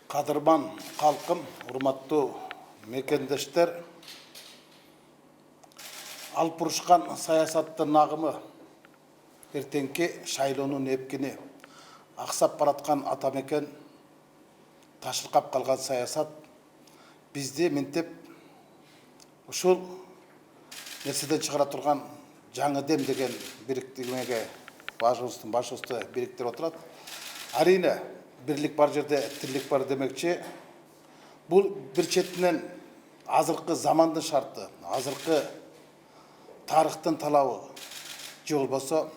Кадырман халкым, урматтуу мекендештер, алып урушкан саясаттын агымы, эртеңки шайлоонун эпкини, аксап бараткан Ата Мекен, ташыркап калган саясат бизди минтеп ушул нерседен чыгара турган жаңы дем деген бириктигиге башыбызды бириктирип отурат. Арине бирлик бар жерде тирлик бар демекчи. Бул бир четинен азыркы замандын шарты, азыркы тарыхтын талабы, же болбосо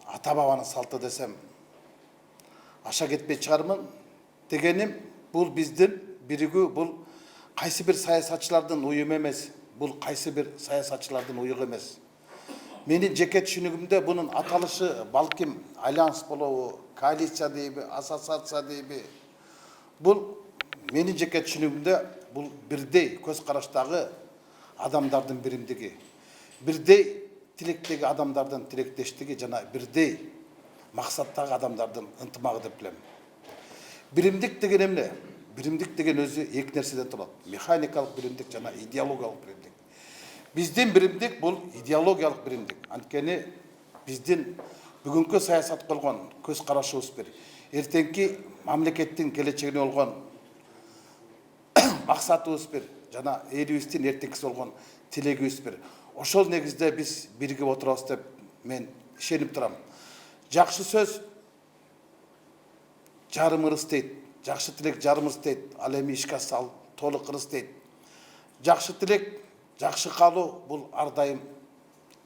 ата бабанын салты десем аша кетпей чыгармын. Дегеним, бул биздин биригүү, бул кайсы бир саясатчылардын уюму эмес, бул кайсы бир саясатчылардын уюгу эмес. Менин жеке түшүнүгүмдө бунун аталышы балким альянс болобу, коалиция дейби, ассоциация дейби. Бул менин жеке түшүнүгүмдө бул бирдей көз караштагы адамдардын биримдиги, бирдей тилектеги адамдардын тилектештиги жана бирдей максаттагы адамдардын ынтымагы деп билем. Биримдик деген эмне? Биримдик деген өзү эки нерседен турат. Механикалык биримдик жана идеологиялык биримдик. Биздин биримдик бул идеологиялык биримдик. Анткени биздин бүгүнкү саясат болгон көз карашыбыз бир. Эртеңки мамлекеттин келечегине болгон максатыбыз бир жана элибиздин эртеңкиси болгон тилегибиз бир. Ошол негизде биз биригип отурабыз деп мен ишенип турам. Жакшы сөз жарым ырыс дейт. Жакшы тилек жарым ырыс дейт. Ал эми ишке сал толук ырыс дейт. Жакшы тилек, жакшы каалоо бул ар дайым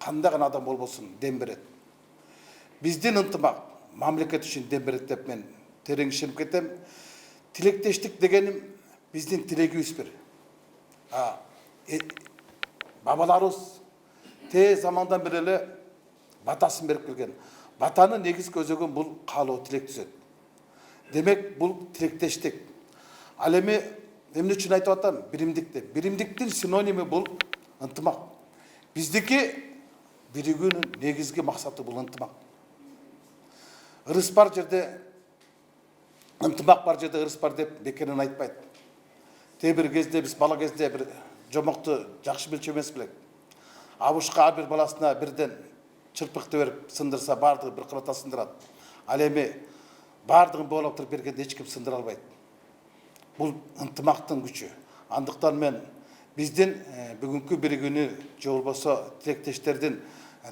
кандай гана адам болбосун дем берет. Биздин ынтымак мамлекет үчүн дем берет деп мен терең ишенип кетем. Тилектештик дегеним биздин тилегибиз бир. Бабаларыбыз те замандан бери эле батасын берип келген. Батанын негизги өзөгүн бул каалоо тилек түзөт. Демек бул тилектештик. Ал эми эмне үчүн айтып атам? Биримдик деп. Биримдиктин синоними бул ынтымак. Биздики биригүүнүн негизги максаты бул ынтымак. Ырыс бар жерде ынтымак бар жерде ырыс бар деп бекеринен айтпайт. Бир кезде биз бала кезде бир жомокту жакшы билчү эмес белек. Абушка ар бир баласына бирден чырпыкты берип сындырса баардыгы бир кырата сындырат. Ал эми баардыгын боолап туруп бергенде эч ким сындыра албайт. Бул ынтымактын күчү. Андыктан мен биздин бүгүнкү биригүүнү же болбосо тилектештердин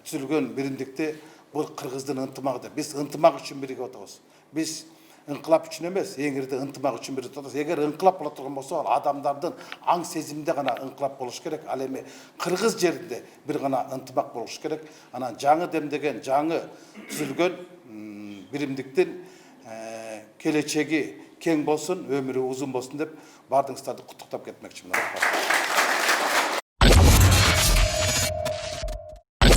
түзүлгөн биримдикти бул кыргыздын ынтымагы деп. Биз ынтымак үчүн биригип атабыз. Биз ынкылап үчүн эмес, эң ирде ынтымак үчүн биригип атабыз. Эгер ынкылап боло турган болсо, ал адамдардын аң сезиминде гана ынкылап болуш керек. Ал эми кыргыз жеринде бир гана ынтымак болуш керек. Анан жаңы дем деген жаңы түзүлгөн биримдиктин келечеги кең болсун, өмүрү узун болсун деп баардыгыңыздарды куттуктап кетмекчимин.